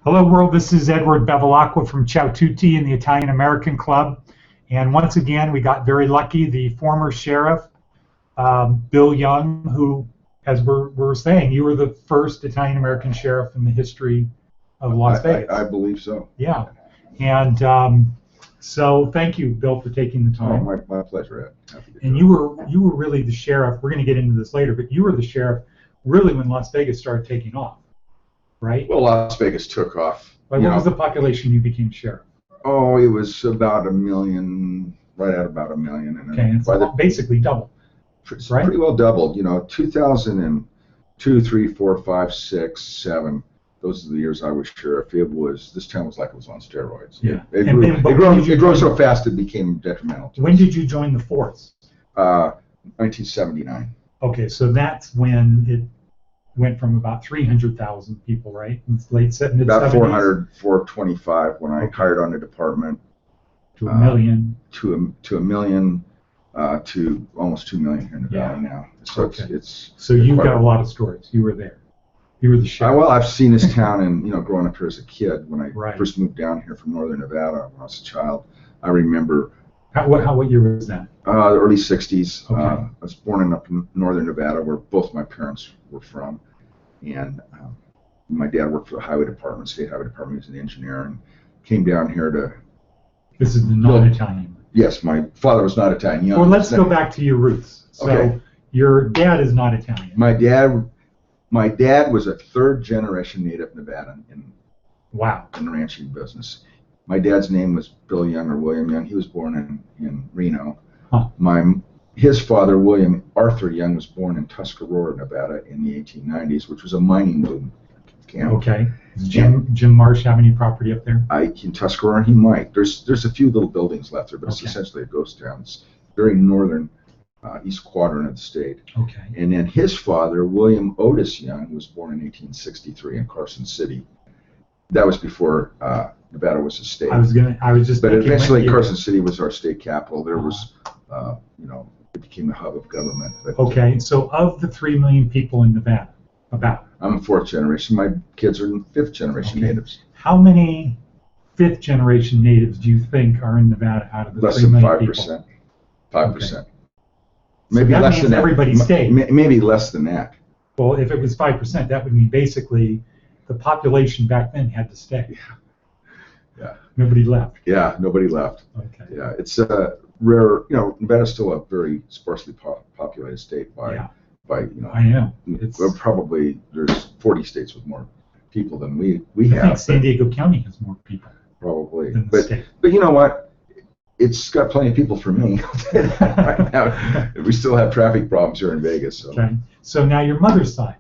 Hello, world. This is Edward Bevilacqua from Ciao Tutti in the Italian American Club. And once again, we got very lucky. The former sheriff, Bill Young, who, as we're saying, you were the first Italian American sheriff in the history of Las Vegas. I believe so. Yeah. And so thank you, Bill, for taking the time. Oh, my pleasure, Ed. Happy to And you were really the sheriff. We're going to get into this later, but you were the sheriff really when Las Vegas started taking off, right? Well, Las Vegas took off. What was the population you became sheriff? Oh, it was about 1 million, right at about 1 million. And Okay, it's basically double. It's right? pretty well doubled. 2002, 3, 4, 5, 6, 7. Those are the years I was sheriff. This town was like it was on steroids. Yeah. It grew so fast it became detrimental. When did you join the force? 1979. Okay, so that's when it went from about 300,000 people, right? In the late mid-70s? About 400, 425 when I hired on the department. To 1 million. To a million, to almost 2 million here in the valley now. So it's so you've got a lot of stories. You were there. You were the sheriff. Well, I've seen this town, and growing up here as a kid, when I first moved down here from northern Nevada when I was a child, I remember. What year was that? The early 60s. Okay. I was born up in northern Nevada, where both my parents were from, and my dad worked for the highway department, state highway department. He was an engineer, and came down here to. This is the non-Italian. Yes, my father was not Italian. Well, let's go back to your roots. So your dad is not Italian. My dad was a third-generation native Nevadan in the ranching business. My dad's name was Bill Young or William Young. He was born in Reno. Huh. His father, William Arthur Young, was born in Tuscarora, Nevada in the 1890s, which was a mining boom camp. Okay. Does Jim Marsh have any property up there? In Tuscarora, he might. There's a few little buildings left there, but it's essentially a ghost town. It's very northern, east quadrant of the state. Okay. And then his father, William Otis Young, was born in 1863 in Carson City. That was before Nevada was a state. But eventually, Carson City was our state capital. There was, it became a hub of government. Okay, so of the 3 million people in Nevada, I'm a fourth generation. My kids are fifth generation natives. How many fifth generation natives do you think are in Nevada out of the 3 million people? Less than 5%. 5%. Okay. Maybe so less than that. Everybody stayed. Maybe less than that. Well, if it was 5%, that would mean basically the population back then had to stay. Yeah. Nobody left. Yeah, nobody left. Okay. Yeah, it's a rare. Nevada's still a very sparsely populated state by. I know. Probably there's 40 states with more people than we have. I think San Diego County has more people. Probably, than the state. But you know what? It's got plenty of people for me right now. We still have traffic problems here in Vegas. So. Okay. So now your mother's side.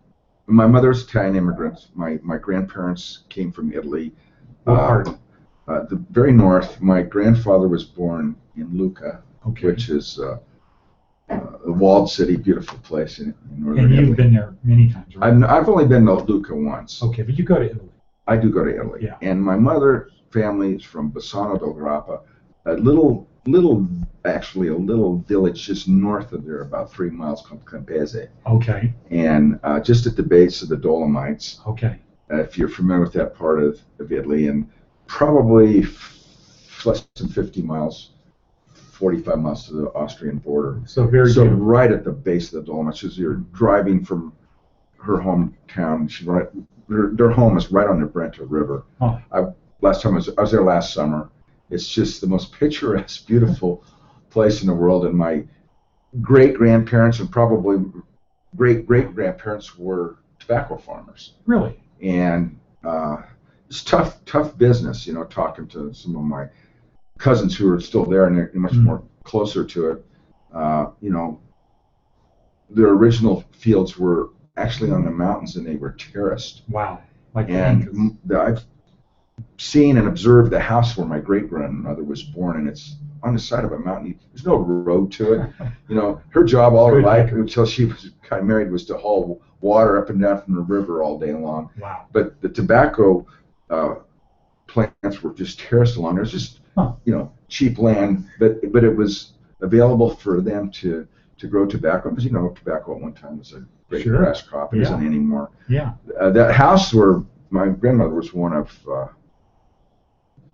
My mother's Italian immigrant. My grandparents came from Italy. What part? The very north. My grandfather was born in Lucca, which is a walled city, beautiful place in northern Italy. And you've been there many times, right? I've only been to Lucca once. Okay, but you go to Italy. I do go to Italy. Yeah. And my mother family is from Bassano del Grappa, a little village just north of there, about 3 miles called Campese. Okay. And just at the base of the Dolomites. Okay. If you're familiar with that part of Italy, and probably less than 50 miles, 45 miles to the Austrian border. So right at the base of the Dolomites, as you're driving from her hometown, their home is right on the Brenta River. Huh. Last time I was there last summer. It's just the most picturesque, beautiful place in the world. And my great-grandparents and probably great-great-grandparents were tobacco farmers. Really? And it's tough business, talking to some of my cousins who are still there and they're much more closer to it. Their original fields were actually on the mountains and they were terraced. Wow. I've seen and observed the house where my great-grandmother was born, and it's on the side of a mountain. There's no road to it. Her job all her life until she got married was to haul water up and down from the river all day long. Wow. But the tobacco plants were just terraced along. There's just cheap land, but it was available for them to grow tobacco, because tobacco at one time was a great grass crop. It isn't anymore. Yeah. That house where my grandmother was one of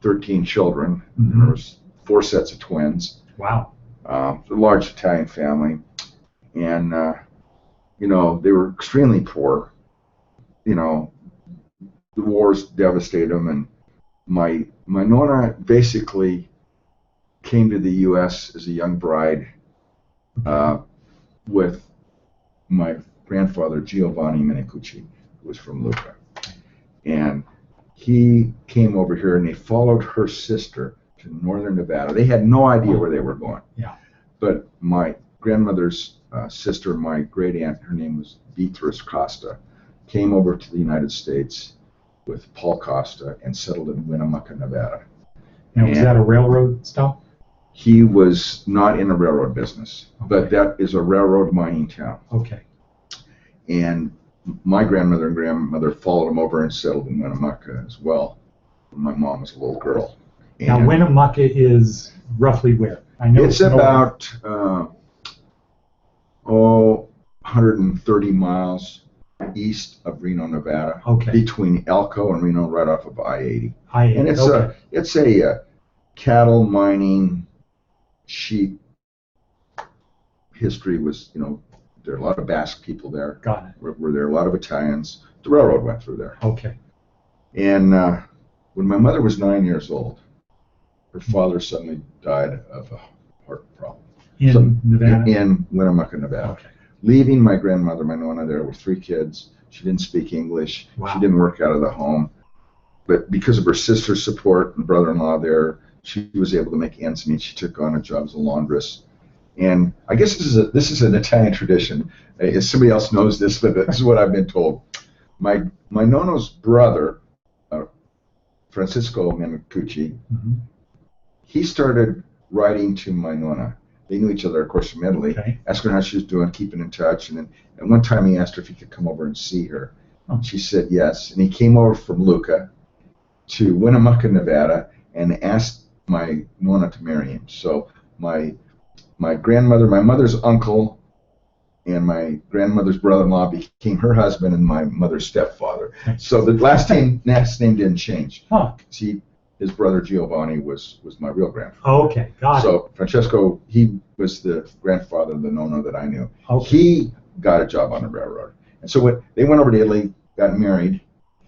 13 children. Mm-hmm. There was 4 sets of twins. Wow. A large Italian family, and you know, they were extremely poor. You know, the wars devastated them, and my nonna basically came to the U.S. as a young bride with my grandfather Giovanni Minicucci, who was from Lucca, and he came over here, and they followed her sister to northern Nevada. They had no idea where they were going. Yeah. But my grandmother's sister, my great aunt, her name was Beatrice Costa, came over to the United States with Paul Costa and settled in Winnemucca, Nevada. Now, was that a railroad stop? He was not in the railroad business, Okay. but that is a railroad mining town. Okay. And my grandmother and grandmother followed him over and settled in Winnemucca as well when my mom was a little girl. And Now, Winnemucca is roughly where? I know it's about 130 miles east of Reno, Nevada. Okay. Between Elko and Reno, right off of I-80. I-80. And Okay. it's a cattle mining, sheep history was, you know, there are a lot of Basque people there. Got it. Were there a lot of Italians? The railroad went through there. Okay. And when my mother was 9 years old, her father suddenly died of a heart problem. In Nevada? In Winnemucca, Nevada. Okay. Leaving my grandmother, my nonna, there with 3 kids. She didn't speak English. Wow. She didn't work out of the home. But because of her sister's support and brother-in-law there, she was able to make ends meet. She took on a job as a laundress. And I guess this is an Italian tradition. If somebody else knows this, but this is what I've been told. My nonna's brother, Francisco Minicucci, Mm-hmm. he started writing to my nonna. They knew each other, of course, from Italy. Okay. Asking her how she was doing, keeping in touch. And then at one time he asked her if he could come over and see her. Oh. She said yes. And he came over from Lucca to Winnemucca, Nevada, and asked my nonna to marry him. So my grandmother, my mother's uncle, and my grandmother's brother-in-law became her husband and my mother's stepfather. So the last name didn't change. Huh. See, his brother Giovanni was my real grandfather. Oh, okay. Got it. So Francesco, he was the grandfather of the nonna that I knew. Okay. He got a job on the railroad. And so they went over to Italy, got married.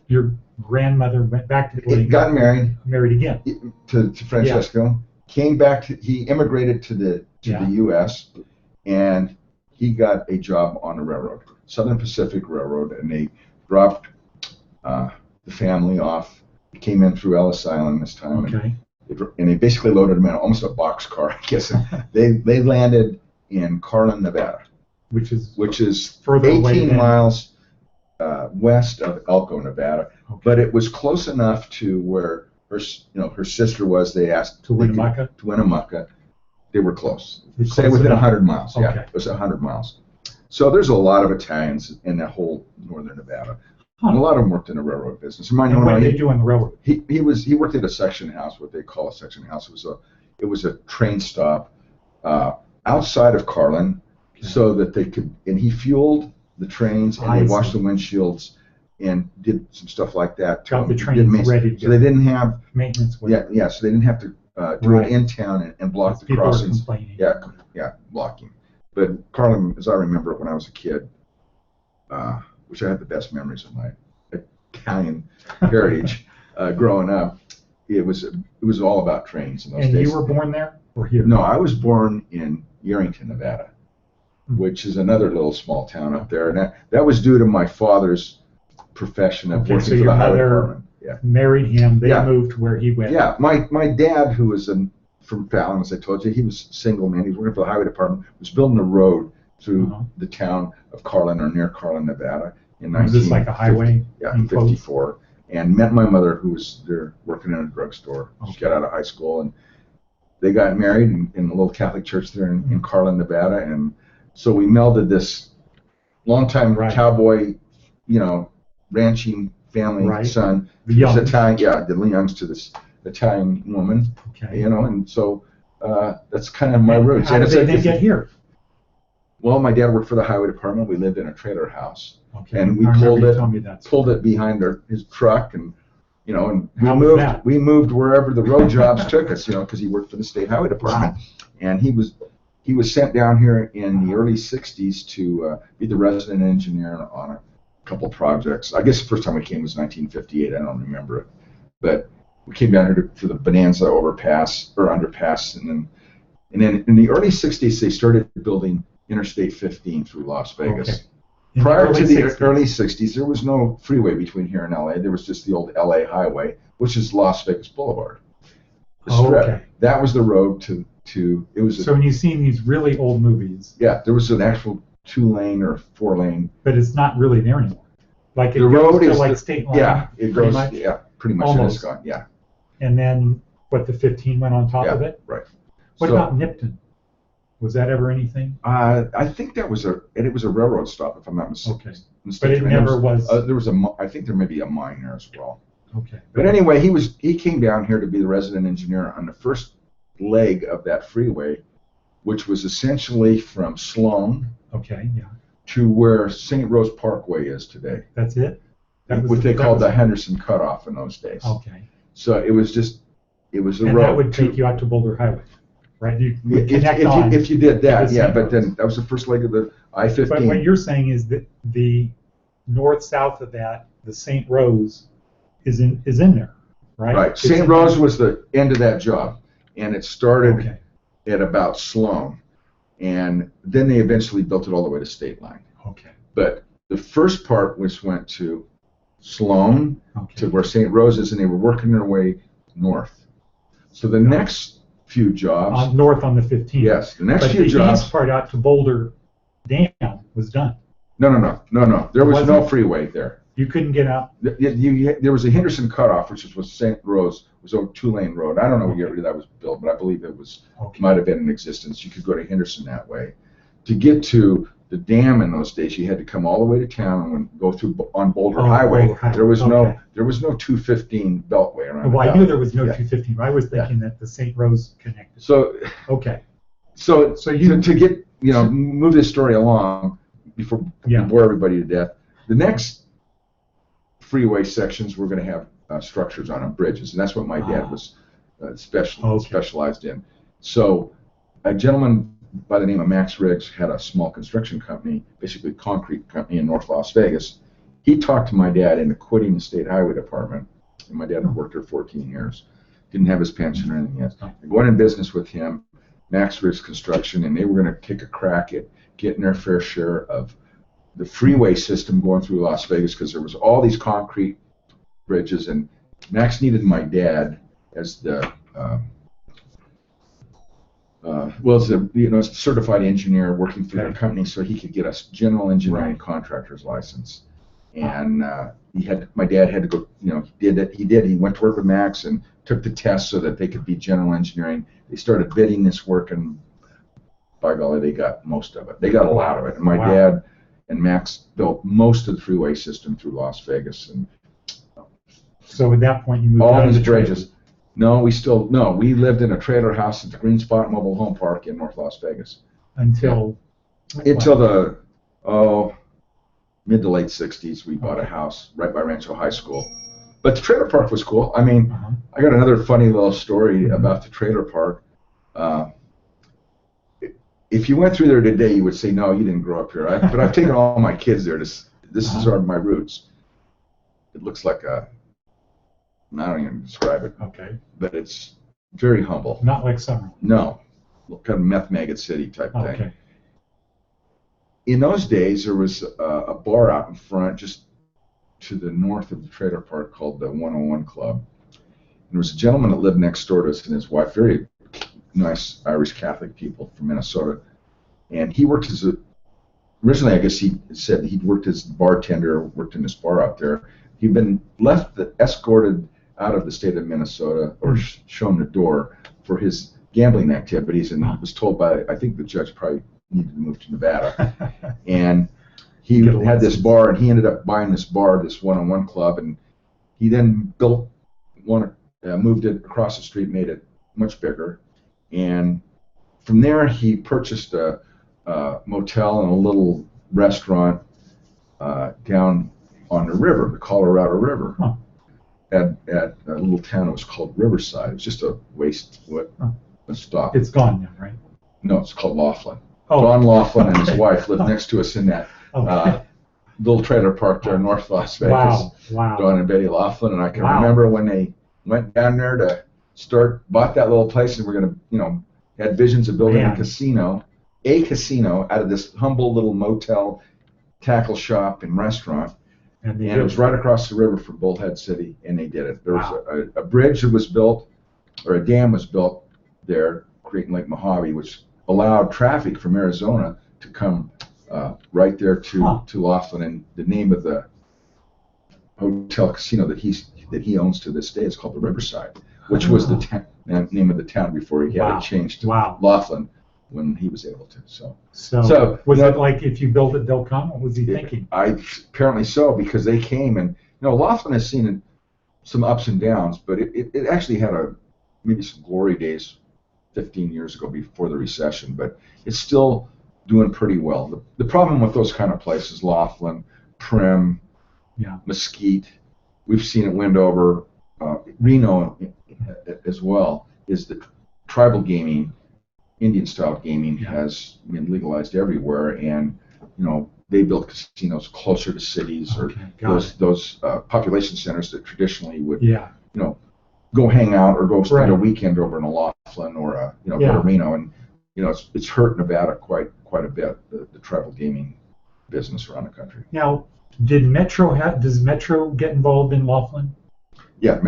Your grandmother went back to Italy. Got married. Married again. To Francesco. Yeah. Came back he immigrated to the U.S. and he got a job on the railroad, Southern Pacific Railroad, and they dropped the family off. Came in through Ellis Island this time, okay. and they basically loaded them in almost a boxcar, I guess. They landed in Carlin, Nevada, which is further 18 miles west of Elko, Nevada. Okay. But it was close enough to where her sister was. They asked to Winnemucca. To Winnemucca, they were close. Say within 100 miles. Okay. Yeah, it was 100 miles. So there's a lot of Italians in that whole northern Nevada. Huh. And a lot of them worked in the railroad business. And what did they do on the railroad? He worked at a section house, what they call a section house. It was a train stop outside of Carlin, okay. So that they could, and he fueled the trains and they washed the windshields and did some stuff like that. Got the trains ready. So they didn't have maintenance. So they didn't have to do it in town and block the crossings. Yeah, blocking. But Carlin, as I remember it when I was a kid, which I had the best memories of my Italian heritage growing up, it was all about trains in those days. And you were born there or here? No, I was born in Yerington, Nevada, which is another little small town up there. And that was due to my father's profession of working for the highway department. Yeah. Married him. They moved where he went. Yeah, my dad, who was from Fallon, as I told you, he was a single man. He was working for the highway department. Was building a road through the town of Carlin or near Carlin, Nevada, in 1950. Was this like a highway? Yeah, in 54. And met my mother, who was there working in a drugstore. Okay. She got out of high school, and they got married in a little Catholic church there in Carlin, Nevada. And so we melded this longtime cowboy, ranching family son. The Youngs. Italian, the Youngs to this Italian woman. Okay. And so that's kind of my roots. How did they get here? Well, my dad worked for the highway department. We lived in a trailer house, Okay. and we I remember pulled you it, telling me that. pulled it behind his truck, and and How was that? we moved wherever the road jobs took us, because he worked for the state highway department, and he was sent down here in the early '60s to be the resident engineer on a couple projects. I guess the first time we came was 1958. I don't remember it, but we came down here to the Bonanza underpass, and then in the early '60s they started building Interstate 15 through Las Vegas. Okay. Prior to the 60s. early '60s, there was no freeway between here and LA. There was just the old LA highway, which is Las Vegas Boulevard. The strip. Okay. That was the road to it was. So when you've seen these really old movies, Yeah, there was an actual 2-lane or 4-lane. but it's not really there anymore. Like it The goes road to is like state line. Yeah, it pretty goes. much. Yeah, pretty much. Almost. It's gone. Yeah. And then what, the 15 went on top Yeah. of it? Right. What So, about Nipton? Was that ever anything? I think it was a railroad stop, if I'm not mistaken. Okay. But it And never was. There was I think there may be a mine there as well. Okay. But anyway, he came down here to be the resident engineer on the first leg of that freeway, which was essentially from Sloan Okay, yeah. to where St. Rose Parkway is today, That's it? what they called the Henderson Cutoff in those days. Okay. So it was a And road. that would take you out to Boulder Highway, right? You would if, connect on. if you did that, the yeah. St. But Rose. then that was the first leg of the I-15. But what you're saying is that the north-south of that, the St. Rose, is in there, right? Right. It's St. in Rose there. was the end of that job, and it started Okay. at about Sloan, and then they eventually built it all the way to State Line. Okay. But the first part went to Sloan Okay. to where St. Rose is, and they were working their way north. So the next few jobs, North on the 15. yes, the next But few the jobs. east part out to Boulder Dam was done. No. There was no Wasn't? freeway there. You couldn't get out. There was a Henderson Cutoff, which was St. Rose, was a 2-lane road. I don't know what year that was built, but I believe it was Okay. might have been in existence. You could go to Henderson that way. To get to the dam in those days, you had to come all the way to town and go through on Boulder Highway. Boulder Highway. There was Okay. no 215 beltway around. Well, I the knew there was no Yeah. 215. I was thinking that the St. Rose connected. So Okay. So you to get move this story along before we Yeah. bore everybody to death. The next freeway sections we're going to have structures on them, bridges, and that's what my dad was specialized in. So a gentleman by the name of Max Riggs had a small construction company, basically a concrete company in North Las Vegas. He talked to my dad into quitting the state highway department, and my dad had worked there 14 years. Didn't have his pension or anything yet. I went in business with him, Max Riggs Construction, and they were going to take a crack at getting their fair share of the freeway system going through Las Vegas, because there was all these concrete bridges, and Max needed my dad as the as a certified engineer working for their company, so he could get a general engineering contractor's license. And my dad had to go. He did. He went to work with Max and took the test so that they could be general engineering. They started bidding this work, and by golly, they got most of it. They got a lot of it. And my dad and Max built most of the freeway system through Las Vegas. And so at that point, you moved all out of these the dredges. We lived in a trailer house at the Green Spot Mobile Home Park in North Las Vegas until the mid to late '60s. We bought a house right by Rancho High School, but the trailer park was cool. I mean, I got another funny little story about the trailer park. If you went through there today, you would say, no, you didn't grow up here. But I've taken all my kids there. This is my roots. It looks like I don't even describe it. Okay. But it's very humble. Not like Summerlin. No. Kind of meth maggot city type thing. Okay. In those days, there was a bar out in front just to the north of the trailer park called the 101 Club. And there was a gentleman that lived next door to us and his wife, very nice Irish Catholic people from Minnesota. And he worked originally I guess he said he'd worked as a bartender, worked in this bar out there. He'd been escorted out of the state of Minnesota, or shown the door for his gambling activities, and was told by, I think the judge probably needed to move to Nevada. And he had this bar, and he ended up buying this bar, this 101 Club, and he then built one, moved it across the street, made it much bigger. And from there, he purchased a motel and a little restaurant down on the river, the Colorado River, Huh. at a little town that was called Riverside. It was just a a stop. It's gone now, right? No, it's called Laughlin. Oh. Don Laughlin and his wife lived next to us in that little trailer park there in North Las Vegas. Wow, wow. Don and Betty Laughlin, and I can remember when they went down there to bought that little place, and we're gonna, had visions of building a casino out of this humble little motel, tackle shop, and restaurant. And it was right across the river from Bullhead City, and they did it. There was a bridge that was built, or a dam was built there, creating Lake Mojave, which allowed traffic from Arizona to come right there to Laughlin. And the name of the hotel casino that he owns to this day is called the Riverside, which was the name of the town before he had it changed to Laughlin when he was able to. So was it like, if you build it, they'll come? What was he thinking? Apparently so, because they came, and Laughlin has seen some ups and downs, but it actually had maybe some glory days 15 years ago before the recession, but it's still doing pretty well. The problem with those kind of places, Laughlin, Primm, Mesquite, we've seen it Wendover, Reno as well, is that tribal gaming, Indian-style gaming, has been legalized everywhere, and they built casinos closer to cities, or those population centers that traditionally would go hang out or go spend a weekend over in a Laughlin or go to Reno, and it's hurt Nevada quite a bit, the tribal gaming business around the country. Now, does Metro get involved in Laughlin? Yeah,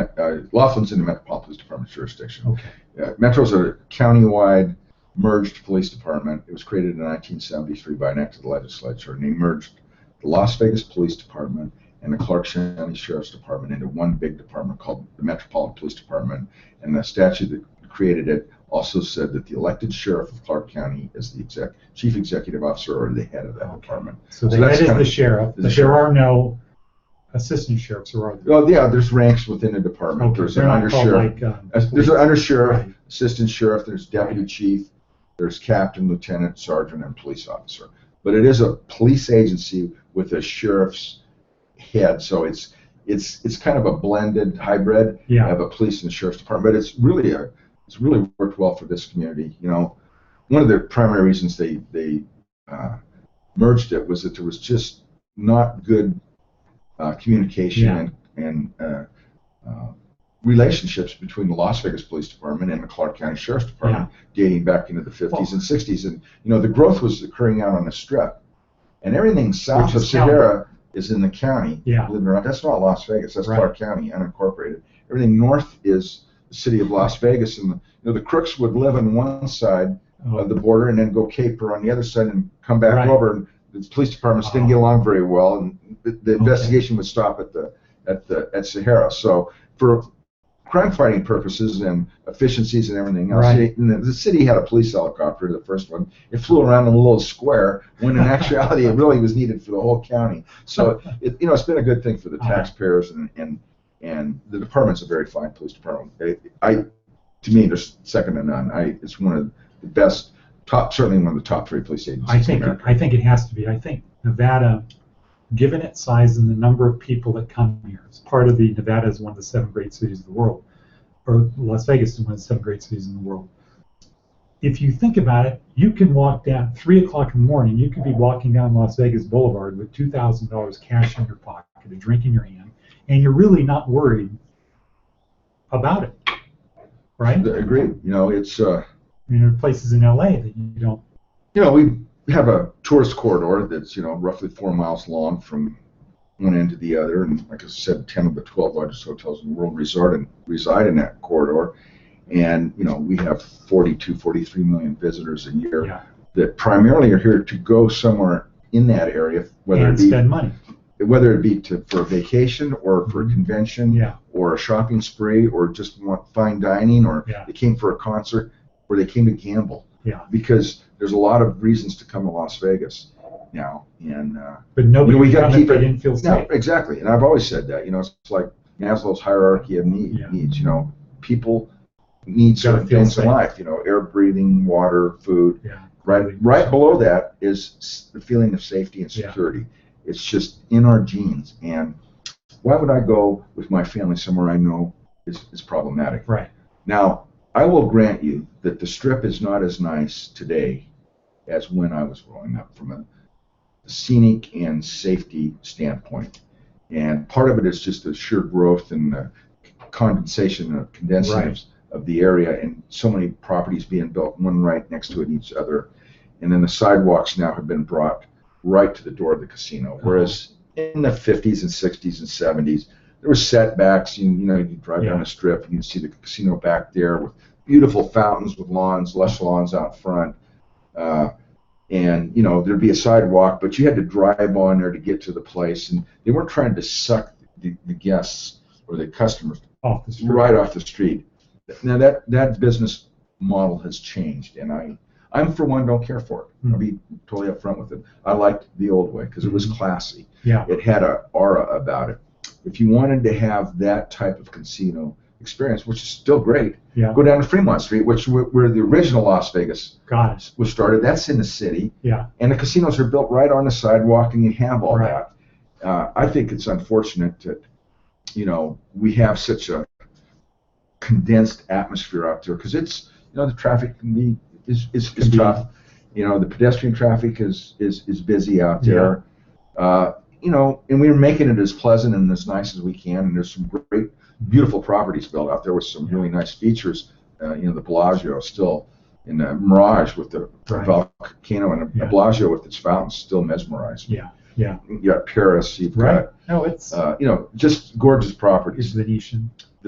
Laughlin's in the Metropolitan Police Department jurisdiction. Okay. Metro's a county-wide merged police department. It was created in 1973 by an act of the legislature, and they merged the Las Vegas Police Department and the Clark County Sheriff's Department into one big department called the Metropolitan Police Department. And the statute that created it also said that the elected sheriff of Clark County is the chief executive officer or the head of that department. So the head is the sheriff, but there are no assistant sheriffs, or are there? Oh yeah, there's ranks within the department. Okay. There's an undersheriff. There's an undersheriff, Right. assistant sheriff. There's deputy chief. There's captain, lieutenant, sergeant, and police officer. But it is a police agency with a sheriff's head, so it's kind of a blended hybrid of a police and sheriff's department. But it's really worked well for this community. One of the primary reasons they merged it was that there was just not good communication and relationships between the Las Vegas Police Department and the Clark County Sheriff's Department dating back into the 50s and 60s. And, the growth was occurring out on the Strip. And everything south of Sahara is in the county. Believe it or not, that's not Las Vegas. That's Clark County, unincorporated. Everything north is the city of Las Vegas. And, the crooks would live on one side of the border and then go caper on the other side and come back over. And the police departments didn't get along very well. And the investigation would stop at Sahara. So for crime fighting purposes and efficiencies and everything else, the city had a police helicopter, the first one. It flew around in a little square when in actuality it really was needed for the whole county. So it's been a good thing for the taxpayers, and the department's a very fine police department. To me, there's second to none. It's one of the best, certainly one of the top 3 police agencies in America. I think it has to be. I think Nevada, given its size and the number of people that come here, it's part of Nevada is one of the 7 great cities of the world, or Las Vegas is one of the 7 great cities in the world. If you think about it, you can walk down 3 o'clock in the morning. You could be walking down Las Vegas Boulevard with $2,000 cash in your pocket, a drink in your hand, and you're really not worried about it, right? Agreed. It's. There are places in LA that you don't. We have a tourist corridor that's roughly 4 miles long from one end to the other, and like I said, 10 of the 12 largest hotels in the world reside in that corridor, and we have 43 million visitors a year that primarily are here to go somewhere in that area, whether it be spend money, whether it be for a vacation or for a convention or a shopping spree or just want fine dining, or they came for a concert, or they came to gamble. Because there's a lot of reasons to come to Las Vegas now, and but nobody we got to keep it. Didn't feel safe. No, exactly, and I've always said that. It's like Maslow's hierarchy of needs. People need certain things in life. Air breathing, water, food, Right below that is the feeling of safety and security. Yeah. It's just in our genes. And why would I go with my family somewhere I know is problematic? Right. Now, I will grant you that the Strip is not as nice today as when I was growing up from a scenic and safety standpoint. And part of it is just the sheer growth and the condensation and condensing of the area, and so many properties being built, one right next to each other. And then the sidewalks now have been brought right to the door of the casino. Whereas in the 50s and 60s and 70s, there were setbacks. You drive down the Strip and you'd see the casino back there with beautiful fountains with lawns, lush lawns out front. And there'd be a sidewalk, but you had to drive on there to get to the place. And they weren't trying to suck the guests or the customers right off the street. Now that business model has changed, and I'm for one don't care for it. I'll be totally upfront with it. I liked the old way because it was classy. Yeah. It had an aura about it. If you wanted to have that type of casino experience, which is still great, go down to Fremont Street, where the original Las Vegas was started. That's in the city. Yeah. And the casinos are built right on the sidewalk, and you have all that. I think it's unfortunate that we have such a condensed atmosphere out there, because it's the traffic is tough. The pedestrian traffic is busy out there. And we're making it as pleasant and as nice as we can. And there's some great, beautiful properties built out there with some really nice features. The Bellagio still, in the Mirage with the volcano, and the Bellagio with its fountains still mesmerizing. Yeah. Yeah. You got Paris. You've got it's just gorgeous properties. The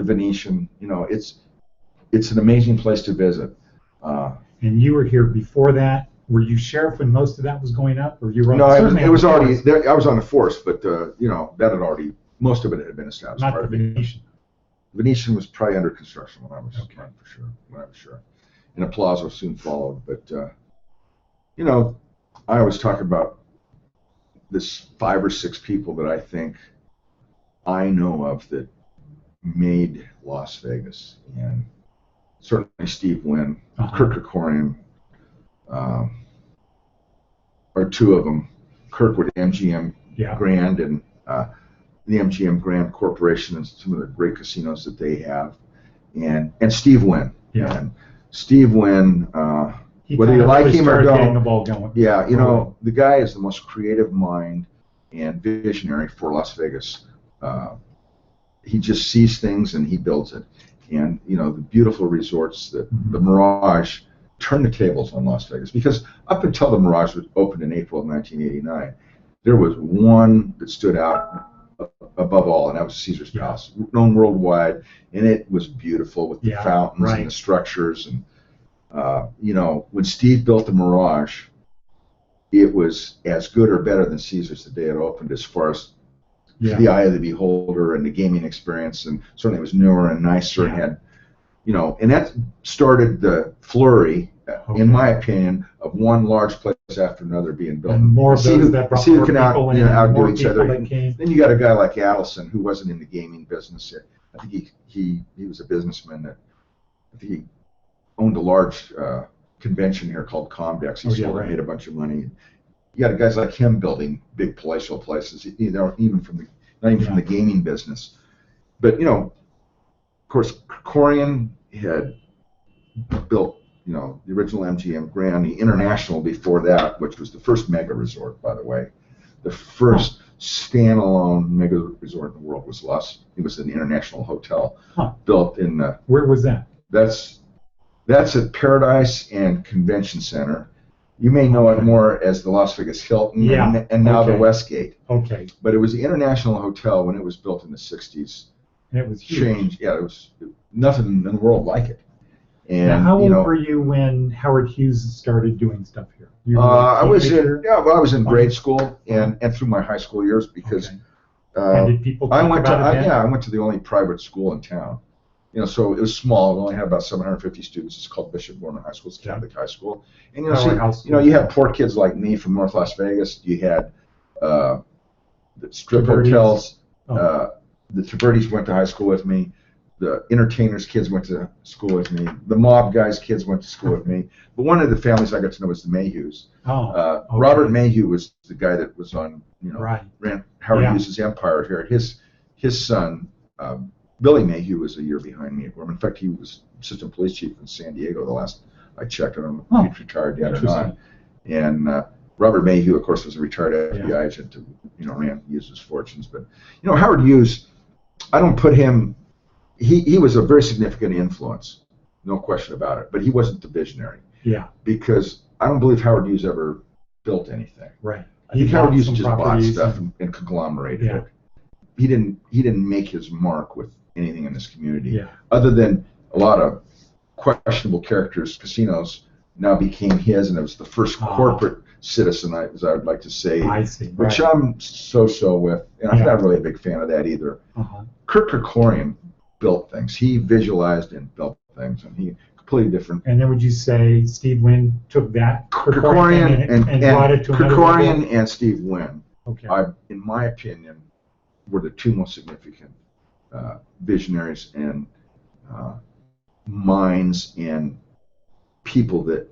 Venetian, it's an amazing place to visit. And you were here before that. Were you sheriff when most of that was going up, or you were? No, it was already there. I was on the force, but that had already, most of it had been established. Not the Venetian. Venetian was probably under construction when I was sure. And a Palazzo soon followed, but I always talk about this 5 or 6 people that I think I know of that made Las Vegas, and certainly Steve Wynn, Kirk Kerkorian, are 2 of them. Kirk with MGM Grand and the MGM Grand Corporation and some of the great casinos that they have, and Steve Wynn. Yeah. And Steve Wynn, whether you like him or don't, the guy is the most creative mind and visionary for Las Vegas. He just sees things and he builds it. And the beautiful resorts, the Mirage, turned the tables on Las Vegas, because up until the Mirage was opened in April of 1989, there was one that stood out above all, and that was Caesar's Palace, known worldwide, and it was beautiful with the fountains and the structures. And when Steve built the Mirage, it was as good or better than Caesar's the day it opened, as far as the eye of the beholder and the gaming experience, and certainly it was newer and nicer and had, and that started the flurry, in my opinion, of one large place after another being built. And more of those that brought more people in, outdo each other. Then you got a guy like Adelson, who wasn't in the gaming business. I think he was a businessman that, I think he owned a large convention here called Comdex. He sold and made a bunch of money. You got guys like him building big palatial places, even from the gaming business. But of course, Kerkorian had built the original MGM Grand, the International before that, which was the first mega resort, by the way. The first standalone mega resort in the world was it was an International Hotel built in the. Where was that? That's at Paradise and Convention Center. You may know it more as the Las Vegas Hilton and now the Westgate. Okay. But it was the International Hotel when it was built in the 60s. And it was huge. It was nothing in the world like it. And now, how old were you when Howard Hughes started doing stuff here? I was in grade school and through my high school years, because and did people talk about it then? I went to the only private school in town. So it was small. It only had about 750 students. It's called Bishop Gorman High School. It's Catholic high school. And you had poor kids like me from North Las Vegas. You had the strip hotels. The Travertis went to high school with me. the entertainers' kids went to school with me. The mob guys' kids went to school with me. But one of the families I got to know was the Mayhews. Okay. Robert Mayhew was the guy that was on, Right. ran Howard Hughes' Empire here. His son, Billy Mayhew, was a year behind me at Gorman. In fact, he was assistant police chief in San Diego the last I checked. I don't know if he's retired yet or not. And Robert Mayhew, of course, was a retired FBI agent who, ran Hughes' fortunes. But, Howard Hughes, I don't put him. He was a very significant influence, no question about it. But he wasn't the visionary. Yeah. Because I don't believe Howard Hughes ever built anything. Right. I think Howard Hughes just bought stuff and conglomerated it. He didn't make his mark with anything in this community, other than a lot of questionable characters. Casinos now became his, and it was the first corporate citizen, as I would like to say, which I'm so with, and I'm not really a big fan of that either. Kirk Kerkorian built things. He visualized and built things, and he completely different. And then would you say Steve Wynn took that Kerkorian and brought it to Kerkorian and Steve Wynn, in my opinion, were the two most significant visionaries and minds and people that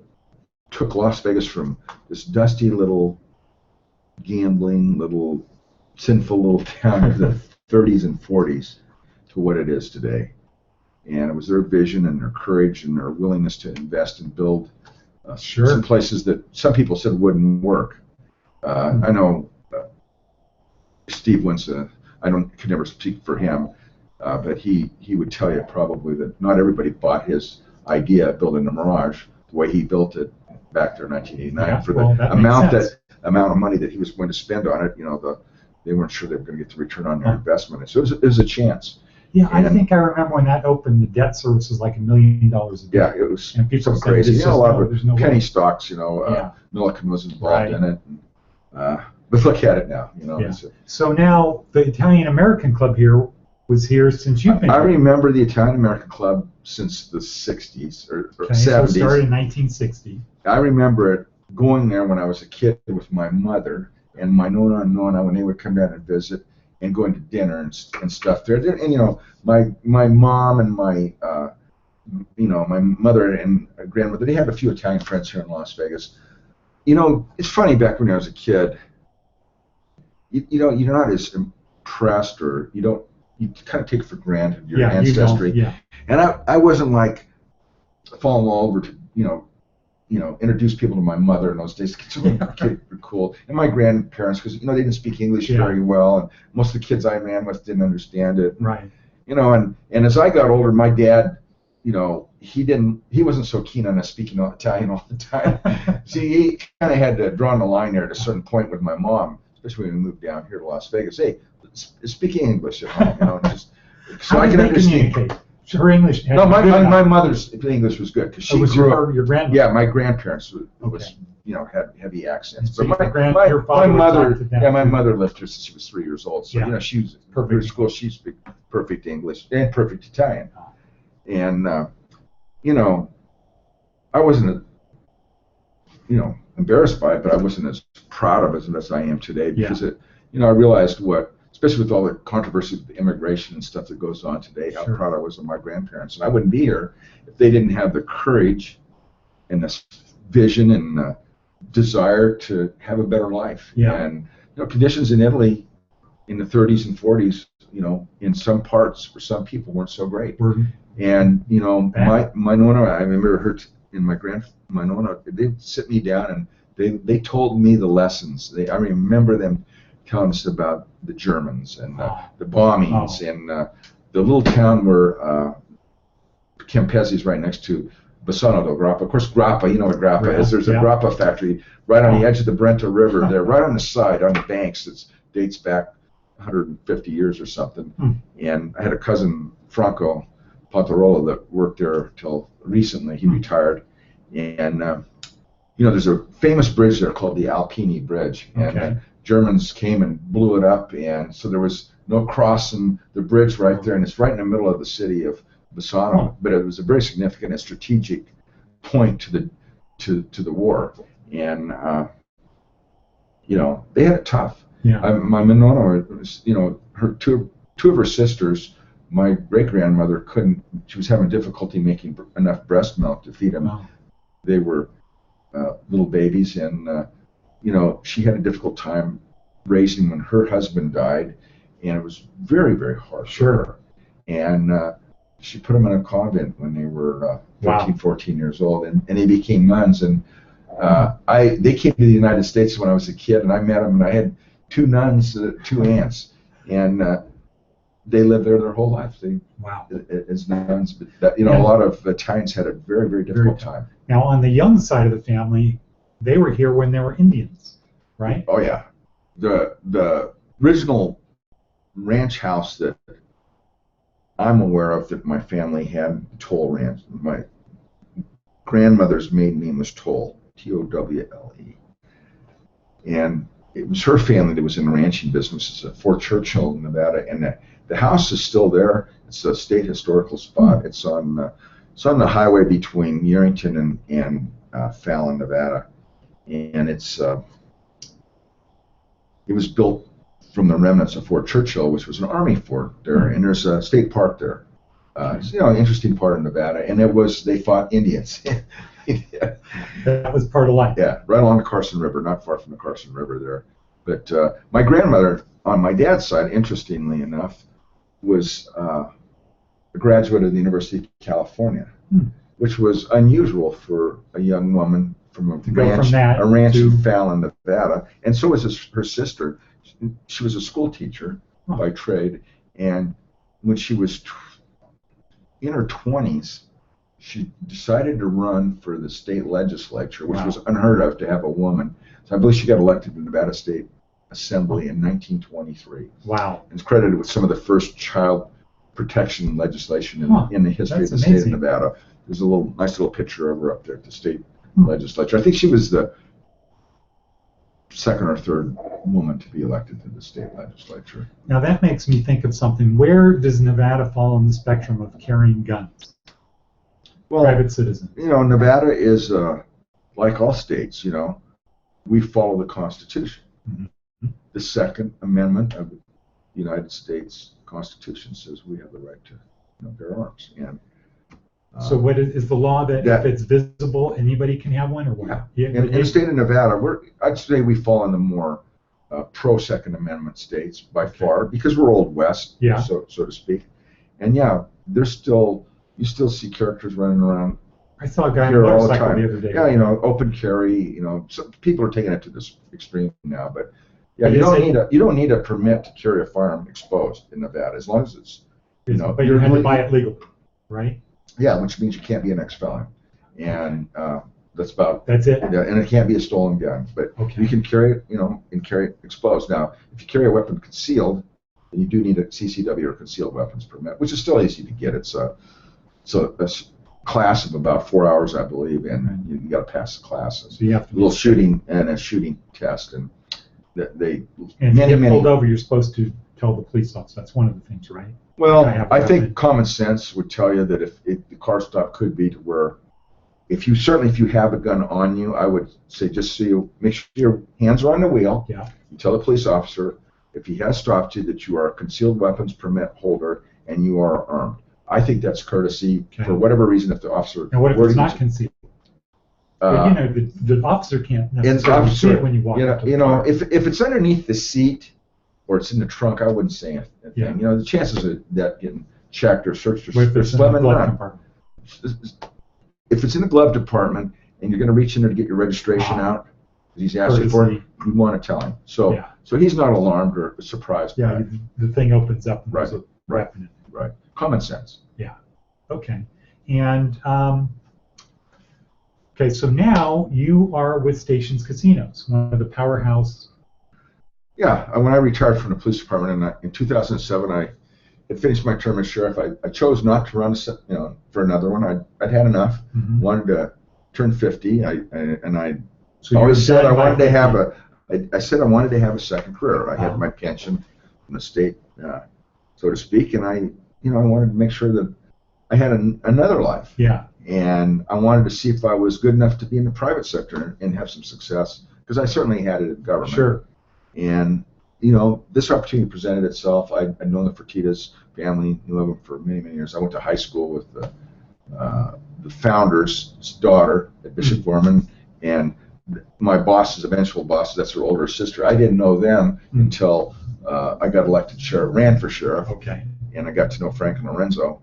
took Las Vegas from this dusty little gambling, little sinful little town of the 30s and 40s to what it is today. And it was their vision and their courage and their willingness to invest and build some places that some people said wouldn't work. I know Steve Winston, could never speak for him, but he would tell you probably that not everybody bought his idea of building the Mirage the way he built it back there in 1989 for the amount of money that he was going to spend on it. They weren't sure they were going to get the return on their investment. And so it was a chance. Yeah, I think I remember when that opened, the debt service was like $1 million a day. Yeah, it was and people so crazy. A lot of penny stocks, Milliken was involved in it. But look at it now, So now the Italian American Club here was here since you've been here. I remember the Italian American Club since the 60s or 70s. So it started in 1960. I remember it going there when I was a kid with my mother and my nonna and nonna when they would come down and visit, and going to dinner and stuff there. And my mom and my my mother and grandmother, they had a few Italian friends here in Las Vegas. It's funny, back when I was a kid, you're not as impressed, or you kind of take for granted your ancestry. And I wasn't like falling all over to introduce people to my mother in those days. Kids were cool, and my grandparents, because they didn't speak English very well, and most of the kids I ran with didn't understand it. Right. And as I got older, my dad, he wasn't so keen on us speaking Italian all the time. See, he kind of had to draw the line there at a certain point with my mom, especially when we moved down here to Las Vegas. Hey, speaking English at home, just so I can understand. Her English. No, my mother's English was good because she grew up. Your grandmother. Yeah, my grandparents had heavy accents. But my mother lived here since she was 3 years old. So she was perfect in school. She spoke perfect English and perfect Italian. And I wasn't embarrassed by it, but I wasn't as proud of it as I am today because I realized especially with all the controversy with the immigration and stuff that goes on today, how proud I was of my grandparents. And I wouldn't be here if they didn't have the courage and this vision and desire to have a better life. And conditions in Italy in the 30s and 40s, in some parts for some people weren't so great. And my nonna, I remember her my nonna, they'd sit me down and they told me the lessons. I remember them telling us about the Germans and the bombings and the little town where Campesi is right next to Bassano del Grappa. Of course, Grappa, you know what Grappa is. There's a Grappa factory right on the edge of the Brenta River there, right on the side, on the banks. That dates back 150 years or something. And I had a cousin, Franco Pontarola, that worked there till recently. He retired. And, there's a famous bridge there called the Alpini Bridge. And Germans came and blew it up, and so there was no crossing the bridge right there, and it's right in the middle of the city of Bassano. But it was a very significant and strategic point to the war, and they had it tough. My nonna, her two of her sisters my great-grandmother couldn't, she was having difficulty making enough breast milk to feed them. Wow. They were little babies, and she had a difficult time raising when her husband died, and it was very, very hard for her. And she put them in a convent when they were 13, 14 years old, and they became nuns. And they came to the United States when I was a kid, and I met them, and I had two nuns, two aunts, and they lived there their whole life. As nuns, but a lot of Italians had a very, very difficult time. Now, on the Young side of the family, they were here when they were Indians, right? Oh yeah, the original ranch house that I'm aware of that my family had, Toll Ranch. My grandmother's maiden name was Toll, Towle, and it was her family that was in the ranching business. It's at Fort Churchill, Nevada, and the house is still there. It's a state historical spot. It's on the highway between Yerington and Fallon, Nevada, and it was built from the remnants of Fort Churchill, which was an army fort there, and there's a state park there. It's an interesting part of Nevada, and they fought Indians. That was part of life. Yeah, right along the Carson River, not far from the Carson River there. But my grandmother, on my dad's side, interestingly enough, was a graduate of the University of California, which was unusual for a young woman from a ranch in Fallon, Nevada. And so was her sister. She was a school teacher by trade, and when she was in her 20s, she decided to run for the state legislature, which was unheard of to have a woman. So I believe she got elected to the Nevada State Assembly in 1923. Wow. And it's credited with some of the first child protection legislation in the history of the state of Nevada. There's a nice little picture of her up there at the state legislature. I think she was the second or third woman to be elected to the state legislature. Now that makes me think of something. Where does Nevada fall on the spectrum of carrying guns? Well, private citizen. Nevada is like all states. We follow the Constitution. The Second Amendment of the United States Constitution says we have the right to bear arms. And so, what is the law that if it's visible, anybody can have one, or what? Yeah. In the state of Nevada, I'd say we fall in the more pro-Second Amendment states by far, because we're Old West, so to speak. And you still see characters running around. I saw a guy on a motorcycle the other day. Yeah, open carry. Some people are taking it to this extreme now, but you don't need a permit to carry a firearm exposed in Nevada, as long as it's but you're going to buy it legally, right? Yeah, which means you can't be an ex-felon, and that's it. Yeah, and it can't be a stolen gun, but you can carry it, and carry it exposed. Now, if you carry a weapon concealed, then you do need a CCW or concealed weapons permit, which is still easy to get. It's a class of about 4 hours, I believe, and you got to pass the class. So you have to a little shooting and a shooting test, and if you get pulled over, you're supposed to tell the police officer. That's one of the things, right? Well, I think common sense would tell you that if the car stop could be to where, if you have a gun on you, I would say just so you make sure your hands are on the wheel. Yeah. You tell the police officer if he has stopped you that you are a concealed weapons permit holder and you are armed. I think that's courtesy for whatever reason. If the officer and what if it's not concealed? The officer can't necessarily see it when you walk up to the car. If it's underneath the seat or it's in the trunk, I wouldn't say anything. Yeah. The chances of that getting checked or searched are slim and none. If it's in the glove department and you're going to reach in there to get your registration out, he's asking for it, you want to tell him. So he's not alarmed or surprised. Yeah, the thing opens up. And right. There's a weapon in it. Right. Common sense. Yeah. Okay. And so now you are with Stations Casinos, one of the powerhouse. Yeah. When I retired from the police department in 2007, I had finished my term as sheriff. I chose not to run, for another one. I'd had enough. Wanted to turn 50. I always said I wanted to have a second career. I had my pension from the state, so to speak, and I wanted to make sure that I had another life. Yeah. And I wanted to see if I was good enough to be in the private sector and have some success, because I certainly had it in government. Sure. And this opportunity presented itself. I'd known the Fertitas family, knew of them for many, many years. I went to high school with the founder's daughter at Bishop Gorman, and my boss's eventual boss, that's her older sister. I didn't know them until I got elected sheriff, ran for sheriff, and I got to know Frank and Lorenzo.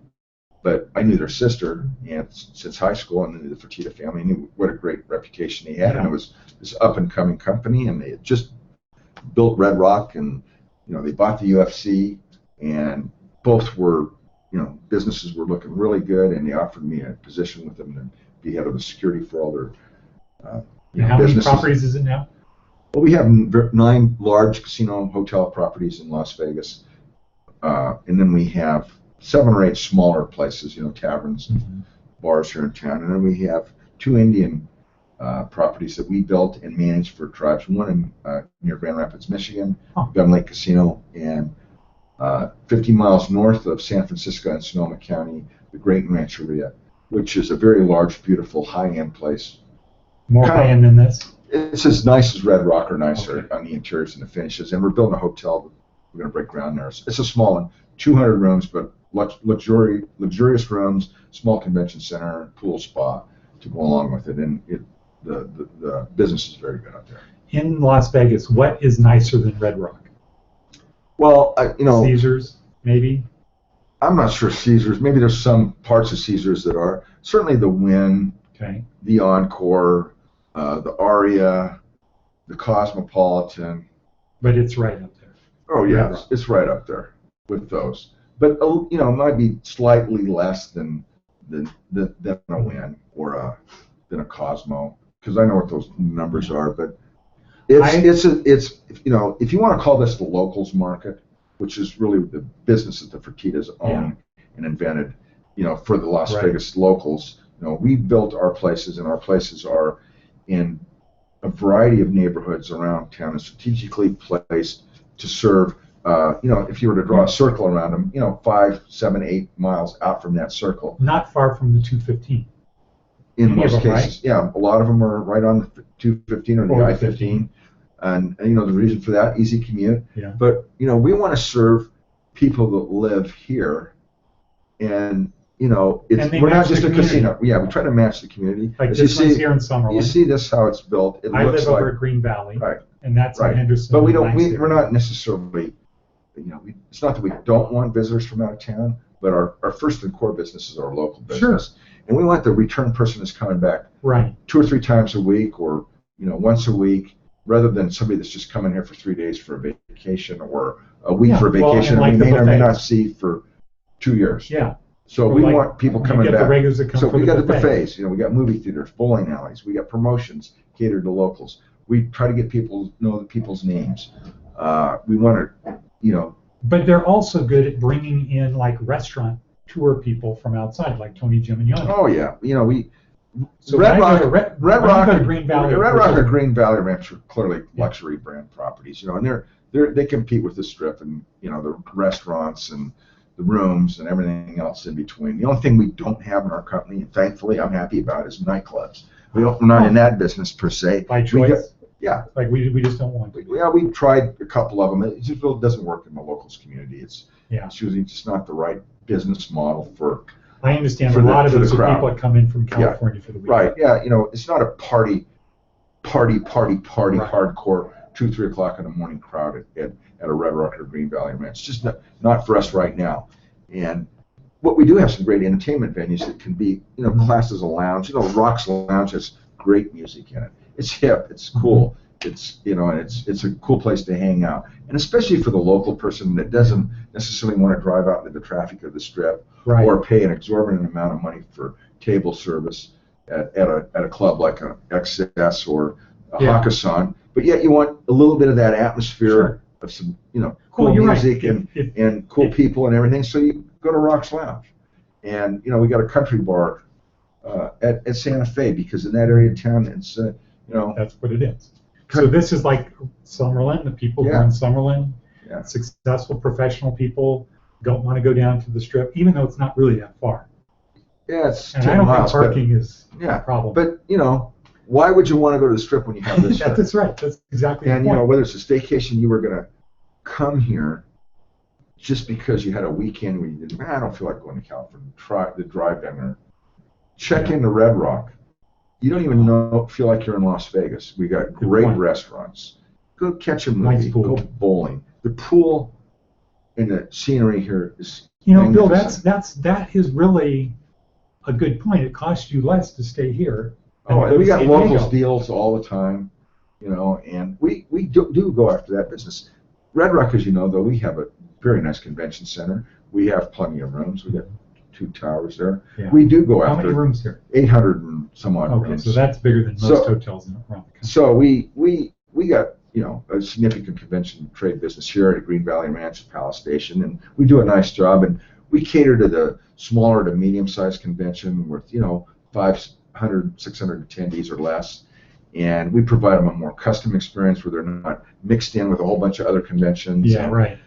But I knew their sister since high school, and knew the Fertitta family. I knew what a great reputation he had, and it was this up-and-coming company, and they had just built Red Rock, and they bought the UFC, and both were, businesses were looking really good, and they offered me a position with them to be head of the security for all their how businesses. many properties is it now? Well, we have 9 large casino hotel properties in Las Vegas, and then we have 7 or 8 smaller places, taverns and bars here in town. And then we have 2 Indian properties that we built and managed for tribes. One in near Grand Rapids, Michigan, Gun Lake Casino, and 50 miles north of San Francisco in Sonoma County, the Great Rancheria, which is a very large, beautiful, high-end place. More high-end than this? It's as nice as Red Rock or nicer on the interiors and the finishes. And we're building a hotel. We're going to break ground there. It's a small one, 200 rooms, but luxurious rooms, small convention center, pool, spa to go along with it, and the business is very good out there. In Las Vegas, what is nicer than Red Rock? Well, Caesars, maybe. I'm not sure Caesars. Maybe there's some parts of Caesars that are. Certainly the Wynn, the Encore, the Aria, the Cosmopolitan. But it's right up there. Oh yeah, it's right up there with those. But it might be slightly less than a Wynn or than a Cosmo, because I know what those numbers are. But it's if you want to call this the locals market, which is really the business that the Fertittas own and invented, for the Las Vegas locals. We built our places, and our places are in a variety of neighborhoods around town and strategically placed to serve. If you were to draw a circle around them, 5, 7, 8 miles out from that circle. Not far from the 215. In most cases, a lot of them are right on the 215 or the I-15, and the reason for that, easy commute. Yeah. But we want to serve people that live here, and we're not just a casino. Yeah, we try to match the community. Like this one's here in Summerlin. You see this how it's built. I live over at Green Valley, and that's in Henderson. But we're not necessarily. It's not that we don't want visitors from out of town, but our first and core business is our local business. Sure. And we want the return person that's coming back 2 or 3 times a week, or once a week, rather than somebody that's just coming here for 3 days for a vacation or a week for a vacation we may or may not see for 2 years. Yeah. So we want people coming back. The regulars that come so for we the got the buffets. We got movie theaters, bowling alleys. We got promotions catered to locals. We try to get people know the people's names. We want to, But they're also good at bringing in restaurant tour people from outside, like Tony Gimignani. Oh yeah, So Red Rock or Green Valley. Red Rock or Green Valley Ranch are clearly luxury brand properties, and they compete with the Strip and the restaurants and the rooms and everything else in between. The only thing we don't have in our company, and thankfully I'm happy about, is nightclubs. We're not in that business per se. By choice. We we just don't want to. Yeah, we tried a couple of them. It just really doesn't work in the locals community. It's usually just not the right business model for. I understand a lot of those are people that come in from California for the weekend. Right. Yeah. It's not a party, hardcore 2, 3 o'clock in the morning crowd at a Red Rock or Green Valley Ranch. It's just not for us right now. And what we do have some great entertainment venues that can be, classed as a lounge. Rock's Lounge has great music in it. It's hip. It's cool. It's and it's a cool place to hang out, and especially for the local person that doesn't necessarily want to drive out into the traffic of the Strip or pay an exorbitant amount of money for table service at a club like a XS or a Hakkasan. But yet you want a little bit of that atmosphere of some cool music and cool people and everything. So you go to Rock's Lounge, and we got a country bar at Santa Fe, because in that area of town it's that's what it is. So this is like Summerlin. The people who are in Summerlin, successful professional people, don't want to go down to the Strip, even though it's not really that far. Yeah, it's and 10 I don't miles, think parking is a problem. But why would you want to go to the Strip when you have this? That's right. That's exactly. And the point. Whether it's a staycation you were gonna come here just because you had a weekend where you didn't, man, I don't feel like going to California. Try the drive down there. Check into Red Rock. You don't even feel like you're in Las Vegas. We got great restaurants. Go catch a movie. Nice pool. Go bowling. The pool and the scenery here is. Bill, that is really a good point. It costs you less to stay here. Oh, we got locals deals all the time, and we do go after that business. Red Rock, as you know, though, we have a very nice convention center. We have plenty of rooms. We got 2 towers there. Yeah. We do go after. How many rooms here? 800 and some odd rooms. Okay, so that's bigger than most hotels around the country. So we got a significant convention trade business here at Green Valley Ranch Palace Station, and we do a nice job. And we cater to the smaller to medium-sized convention with 500, 600 attendees or less, and we provide them a more custom experience where they're not mixed in with a whole bunch of other conventions. Yeah, right.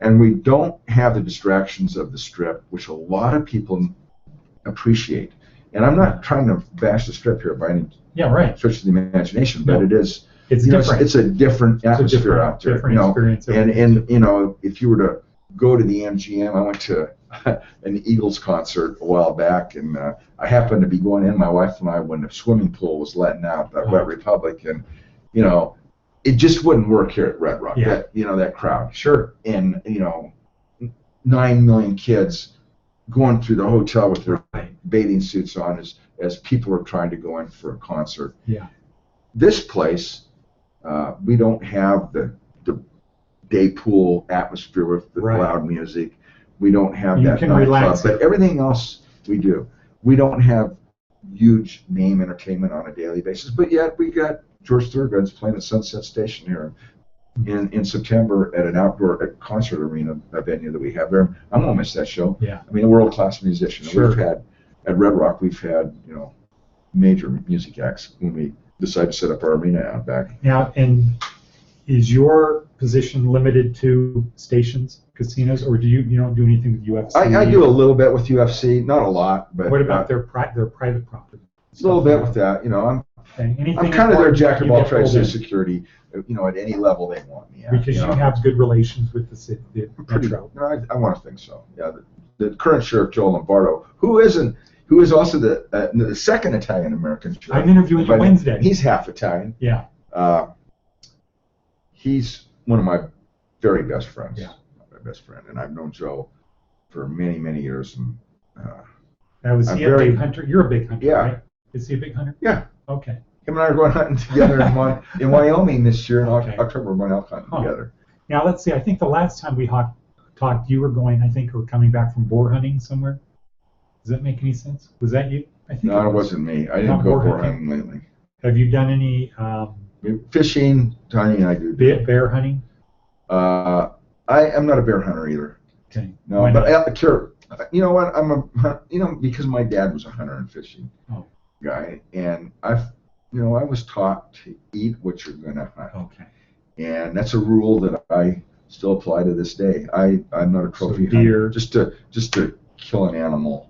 And we don't have the distractions of the Strip, which a lot of people appreciate. And I'm not trying to bash the Strip here by any stretch of the imagination, but it's different. It's a different atmosphere out there. Experience. And if you were to go to the MGM, I went to an Eagles concert a while back, and I happened to be going in, my wife and I, when the swimming pool was letting out, that Wet Republic, and it just wouldn't work here at Red Rock. Yeah. That crowd. Sure. And 9 million kids going through the hotel with their bathing suits on as people are trying to go in for a concert. Yeah. This place, we don't have the day pool atmosphere with the loud music. We don't have that nightclub, but everything else we do. We don't have huge name entertainment on a daily basis, but yet we got George Thorogood's playing at Sunset Station here in September at an outdoor concert arena venue that we have there. I'm gonna miss that show. Yeah. I mean, a world-class musician. Sure. We've had at Red Rock, we've had major music acts when we decided to set up our arena out back. Now, and is your position limited to stations, casinos, or do you don't do anything with UFC? I do a little bit with UFC, not a lot, but what about their private property? A little bit with that. I'm kind of their jack of all trades, their security. At any level they want me at. Because you have good relations with the city, the metro. I want to think so. Yeah, the current sheriff, Joe Lombardo, who is also the second Italian American sheriff. I'm interviewing you Wednesday. He's half Italian. Yeah. He's one of my very best friends. Yeah. My best friend, and I've known Joe for many, many years. And now, is he a big hunter? You're a big hunter, yeah. right? Is he a big hunter? Yeah. Okay. Him and I are going hunting together in Wyoming this year in October. We're going elk hunting together. Now, let's see. I think the last time we talked, you were going, or coming back from boar hunting somewhere. Does that make any sense? Was that you? I think no, it wasn't me. I didn't go boar hunting lately. Have you done any fishing, hunting? I do. Bear hunting? I am not a bear hunter either. Okay. No, but you know what? Because my dad was a hunter and fishing guy, and I was taught to eat what you're going to hunt. Okay. And that's a rule that I still apply to this day. I'm not a trophy hunter. Just to kill an animal.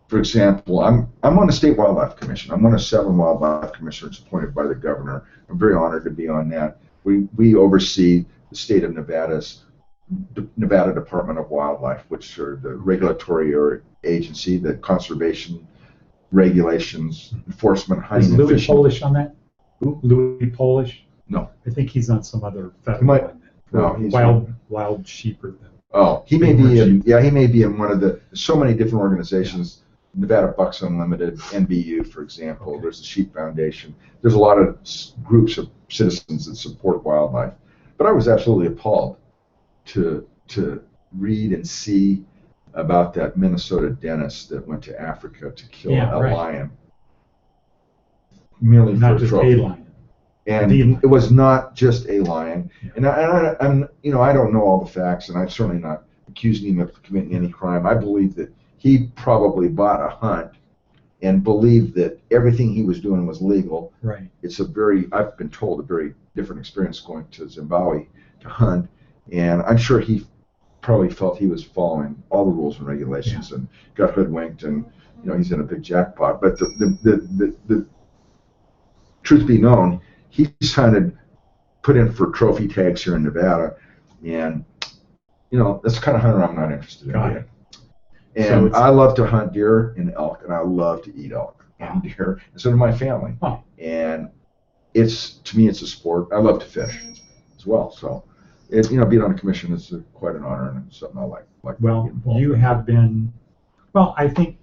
For example, I'm on the State Wildlife Commission. I'm one of 7 wildlife commissioners appointed by the governor. I'm very honored to be on that. We oversee the state of Nevada's Nevada Department of Wildlife, which are the regulatory agency, the conservation regulations, enforcement, hunting, and fishing. Is Louis Polish on that? Who? Louis Polish? No. I think he's on some other federal he's wild sheep or he may be in. Yeah, he may be in one of the so many different organizations. Nevada Bucks Unlimited, NBU, for example. Okay. There's the Sheep Foundation. There's a lot of groups of citizens that support wildlife. But I was absolutely appalled to read and see about that Minnesota dentist that went to Africa to kill a lion, merely for a trophy. A lion. And it was not just a lion. Yeah. And I don't know all the facts, and I'm certainly not accusing him of committing any crime. I believe that he probably bought a hunt and believed that everything he was doing was legal. Right. It's I've been told, a very different experience going to Zimbabwe to hunt, and I'm sure he probably felt he was following all the rules and regulations and got hoodwinked, and he's in a big jackpot. But the truth be known, he's hunted, put in for trophy tags here in Nevada And that's the kind of hunter I'm not interested in. Got it. And I love to hunt deer and elk, and I love to eat elk and deer, and so do my family. And to me, it's a sport. I love to fish as well. So, being on a commission is quite an honor, and it's something I like. Well, you have been. Well, I think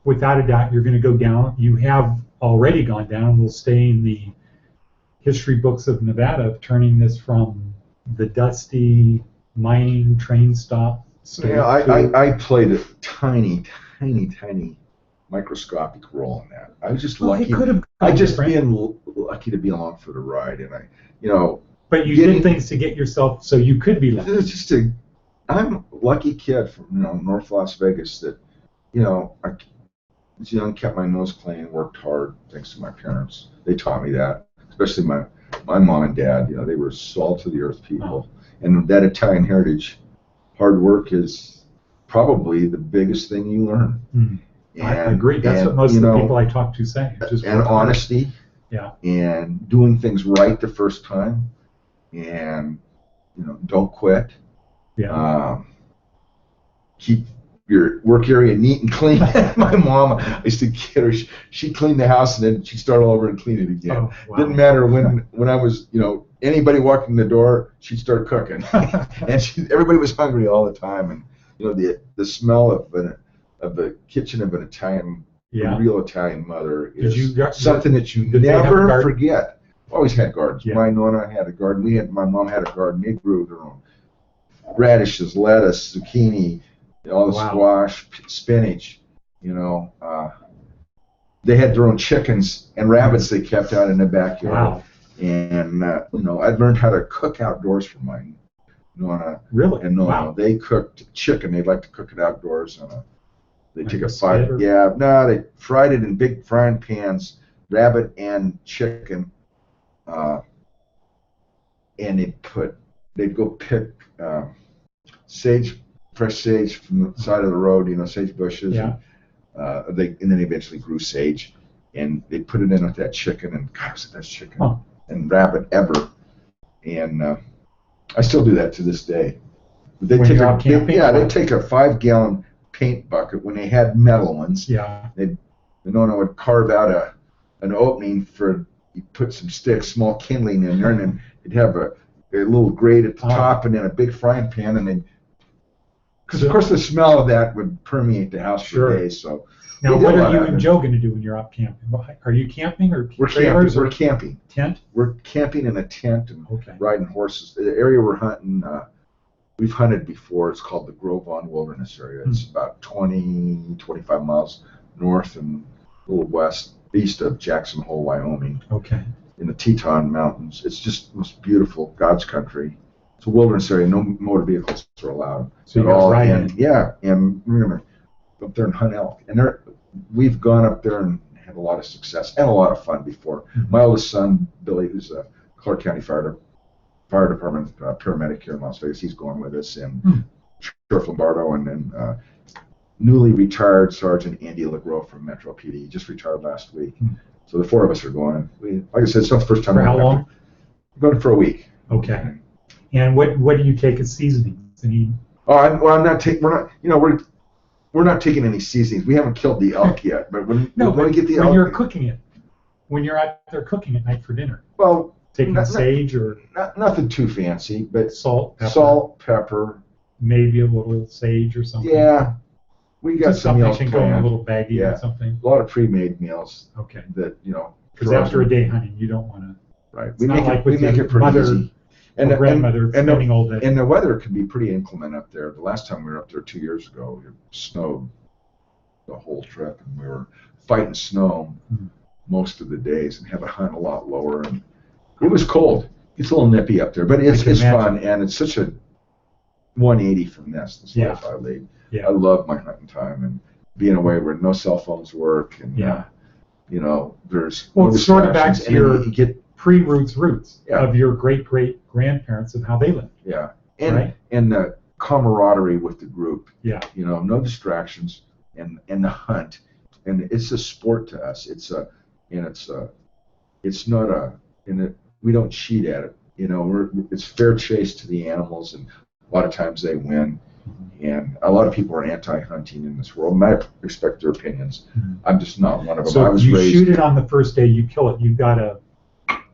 without a doubt you're going to go down. You have already gone down. We'll stay in the history books of Nevada of turning this from the dusty mining train stop. Yeah, I played a tiny microscopic role in that. I was just lucky. Being lucky to be along for the ride, and But you did things to get yourself so you could be lucky. It's I'm a lucky kid from North Las Vegas that I was young, kept my nose clean, worked hard. Thanks to my parents, they taught me that. Especially my mom and dad. They were salt of the earth people, and that Italian heritage. Hard work is probably the biggest thing you learn. I agree. That's what most of the people I talk to say. And honesty. Yeah. And doing things right the first time. And don't quit. Yeah. Keep your work area neat and clean. My mom, I used to get her. She cleaned the house and then she'd start all over and clean it again. Oh, wow. Didn't matter when I was anybody walking the door, she'd start cooking, and everybody was hungry all the time. And the smell of the kitchen of an Italian, a real Italian mother is something that you never forget. Always had gardens. Yeah. My nonna had a garden. My mom had a garden. They grew their own radishes, lettuce, zucchini, all the squash, spinach. They had their own chickens and rabbits they kept out in the backyard. Wow. And I'd learned how to cook outdoors from mine. Really? And they cooked chicken. They'd like to cook it outdoors they took a fire. Yeah, no, they fried it in big frying pans, rabbit and chicken. And they'd go pick fresh sage from the side of the road, sage bushes. Yeah. And then they eventually grew sage, and they put it in with that chicken, and God, it was the best chicken and rabbit ever. And I still do that to this day. They take a 5-gallon paint bucket when they had metal ones. Yeah. The nonna would carve out an opening for, you put some sticks, small kindling in there, and then you'd have a little grate at the top, and then a big frying pan, and then because of course the smell of that would permeate the house for days. So now, what are you and Joe going to do when you're out camping? Are you camping or trailers? We're camping. Tent? We're camping in a tent and riding horses. The area we're hunting, we've hunted before. It's called the Gros-Ventre Wilderness Area. It's about 25 miles north and a little east of Jackson Hole, Wyoming. Okay. In the Teton Mountains. It's just the most beautiful, God's country. It's a wilderness area. No motor vehicles are allowed. So you're riding. And we're going to go up there and hunt elk. And we've gone up there and had a lot of success and a lot of fun before. My oldest son, Billy, who's a Clark County Fire Department paramedic here in Las Vegas, he's going with us. And Sheriff Lombardo, and then newly retired Sergeant Andy LeGros from Metro PD. He just retired last week. So the 4 of us are going. Like I said, it's not the first time. For how long? We're going for a week. Okay. And what do you take as seasonings? I'm not taking. We're not taking any seasonings. We haven't killed the elk yet, but when we get the elk, when you're cooking it, when you're out there cooking at night for dinner. Well, taking sage or nothing too fancy, but salt, pepper, maybe a little sage or something. Yeah, we got just some meals planned. Going a little baggy or something. A lot of pre-made meals. Okay. That because after a day hunting, you don't want to. Right. We make it pretty easy. And grandmother spending all day. And the weather can be pretty inclement up there. The last time we were up there 2 years ago, it snowed the whole trip, and we were fighting snow most of the days and have a hunt a lot lower. And it was cold. It's a little nippy up there, but it's fun, and it's such a 180 from this life I lead. Yeah. I love my hunting time and being away where no cell phones work, and there's it's sort of back to your you get pre-roots of your great-great-grandparents and how they lived. Yeah, and the camaraderie with the group. Yeah. No distractions, and the hunt, and it's a sport to us. We don't cheat at it. it's fair chase to the animals, and a lot of times they win. And a lot of people are anti-hunting in this world, and I respect their opinions. I'm just not one of them. So I was you raised, shoot it on the first day, you kill it. You've got to.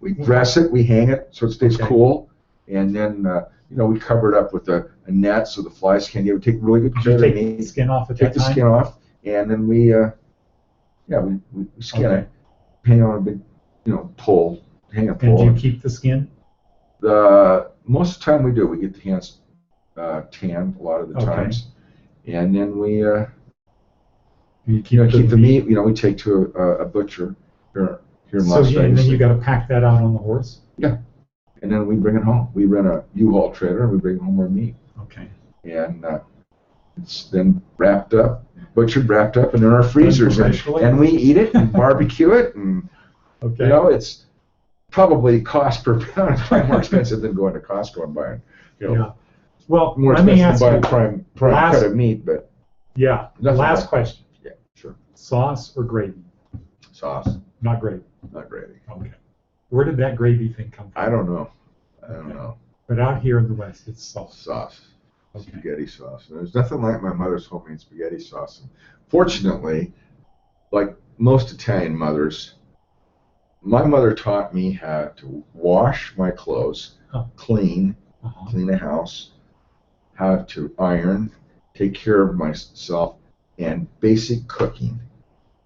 we dress it, we hang it so it stays cool, and then we cover it up with a net so the flies can't get. We take really good care of the meat. Take the skin off at Take that the time? skin off, and then we skin it, hang on a big pole, hang a And pole. do you keep the skin? Most of the time we do. We get the hands tanned a lot of the times, and then we You keep the meat. We take to a butcher here in Las Vegas. And then you got to pack that out on the horse. Yeah, and then we bring it home. We rent a U-Haul trailer and we bring home our meat. Okay. And it's then wrapped up, butchered, wrapped up, and in our freezers, and we eat it and barbecue it, and it's probably cost per pound probably more expensive than going to Costco and buying. Well, more let me ask expensive you. to buy prime cut of meat, but last question. Yeah, sure. Sauce or gravy? Sauce. Not gravy. Not gravy. Okay. Where did that gravy thing come from? I don't know. But out here in the West, it's sauce. Sauce. Spaghetti sauce. And there's nothing like my mother's homemade spaghetti sauce. And fortunately, like most Italian mothers, my mother taught me how to wash my clothes, clean the house, how to iron, take care of myself, and basic cooking.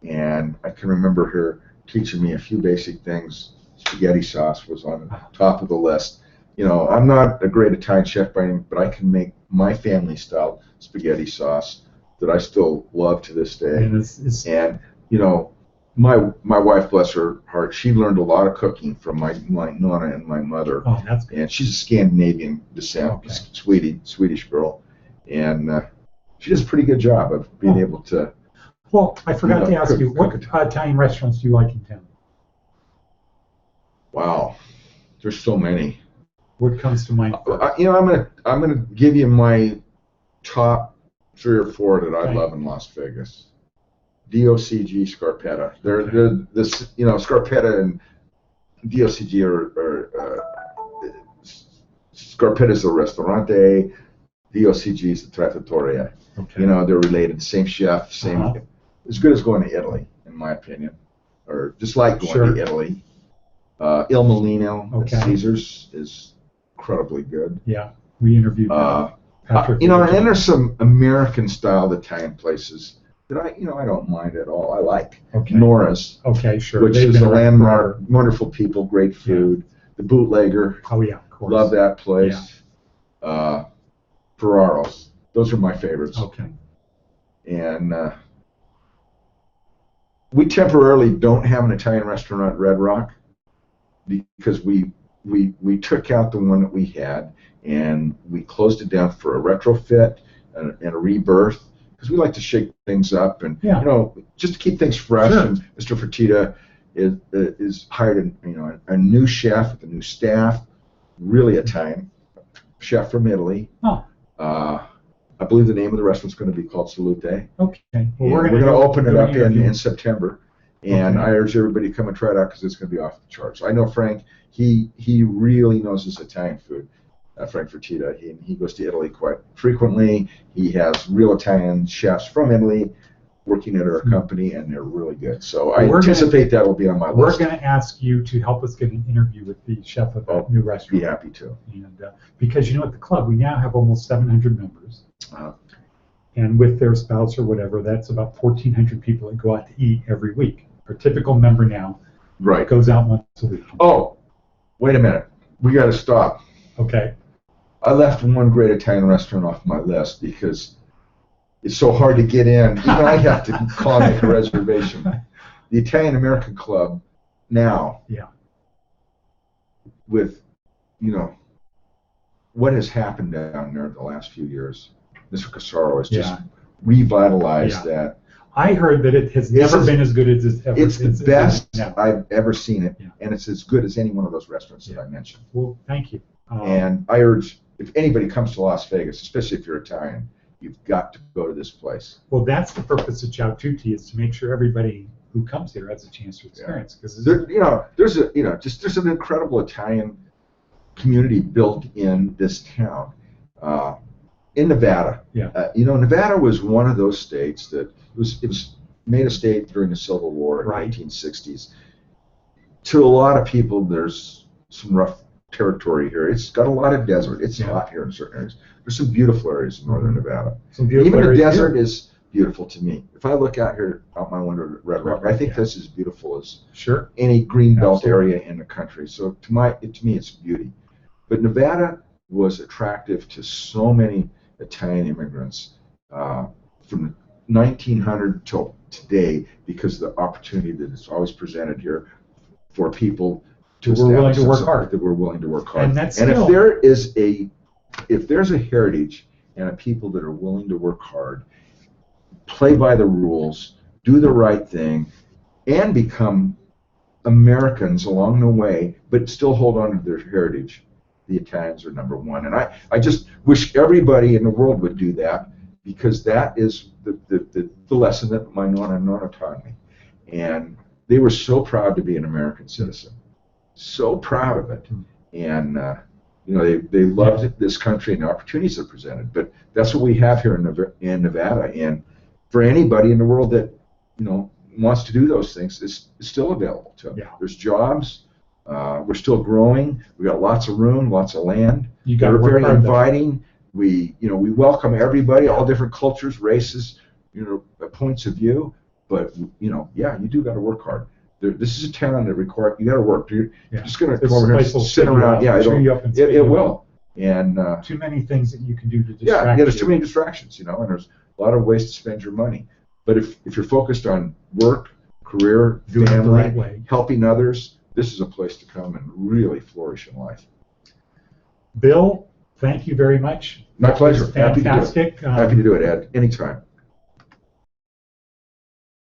And I can remember her teaching me a few basic things. Spaghetti sauce was on the top of the list. I'm not a great Italian chef by any means, but I can make my family style spaghetti sauce that I still love to this day. And my wife, bless her heart, she learned a lot of cooking from my nonna and my mother. Oh, that's good. And she's a Scandinavian descent, Swedish girl, and she does a pretty good job of being able to. Well, I forgot to ask you, what Italian restaurants do you like in town? Wow, there's so many. What comes to mind? I'm gonna give you my top 3 or 4 that I love in Las Vegas. DOCG Scarpetta. They're this Scarpetta and DOCG are Scarpetta is the Ristorante, DOCG is the Trattoria. Okay. They're related, same chef, same. As good as going to Italy, in my opinion, or just like going to Italy. Il Molino at Caesar's is incredibly good. Yeah, we interviewed Patrick. And there's some American-style Italian places that I don't mind at all. I like Nora's. Okay, sure. Which is a landmark, wonderful people, great food. The Bootlegger. Oh yeah, of course. Love that place. Ferraro's. Those are my favorites. Okay. And we temporarily don't have an Italian restaurant at Red Rock because we took out the one that we had and we closed it down for a retrofit and a rebirth because we like to shake things up and just to keep things fresh. Sure. And Mr. Fertitta is hired a new chef with a new staff, really Italian chef from Italy. I believe the name of the restaurant's going to be called Salute. Okay. Well, we're going to open it up in September, and I urge everybody to come and try it out because it's going to be off the charts. I know Frank; he really knows his Italian food. Frank Fertitta. He goes to Italy quite frequently. He has real Italian chefs from Italy working at our company, and they're really good. So I anticipate that will be on my list. We're going to ask you to help us get an interview with the chef of that new restaurant. Be happy to. And because at the club we now have almost 700 members. And with their spouse or whatever, that's about 1,400 people that go out to eat every week. Our typical member now goes out once a week. Oh, wait a minute. We got to stop. Okay. I left one great Italian restaurant off my list because it's so hard to get in. Even I have to call and make a reservation. The Italian American Club now, with, what has happened down there the last few years, Mr. Casaro has just revitalized that. I heard that it has never been as good as it's ever. It's the best I've ever seen it, and it's as good as any one of those restaurants that I mentioned. Well, thank you. And I urge, if anybody comes to Las Vegas, especially if you're Italian, you've got to go to this place. Well, that's the purpose of Ciao Tutti, is to make sure everybody who comes here has a chance to experience. Because there's an incredible Italian community built in this town. In Nevada, Yeah. you know, Nevada was one of those states that it was made a state during the Civil War in the Right. 1960s. To a lot of people, there's some rough territory here. It's got a lot of desert. It's hot here in certain areas. There's some beautiful areas in northern Nevada. Some beautiful Even the areas desert here. is beautiful to me. If I look out here out my window at Red Rock, I think that's as beautiful as Sure. any green belt Absolutely. area in the country. So to me, it's beauty. But Nevada was attractive to so many Italian immigrants from 1900 till today because of the opportunity that is always presented here for people to Who were willing to establish work hard. that were willing to work hard. And that's and still, if there's a heritage and a people that are willing to work hard, play by the rules, do the right thing, and become Americans along the way, but still hold on to their heritage, the Italians are number one. And I just wish everybody in the world would do that, because that is the lesson that my nonna taught me. And they were so proud to be an American citizen, so proud of it. And you know, they loved this country and the opportunities that presented. But that's what we have here in Nevada. And for anybody in the world that, you know, wants to do those things, it's still available to them. Yeah. There's jobs. We're still growing. We got lots of room, lots of land. We're very inviting. We welcome everybody, all different cultures, races, you know, points of view. But you know, yeah, you do got to work hard. This is a town that requires you got to work. You're just going to come over here and sit around. Yeah, it will. And too many things that you can do to distract yeah, there's you. too many distractions, you know, and there's a lot of ways to spend your money. But if you're focused on work, career, Doing it the family, right way. helping others, this is a place to come and really flourish in life. Bill, thank you very much. My pleasure. Fantastic. Happy to do it, Ed. Anytime.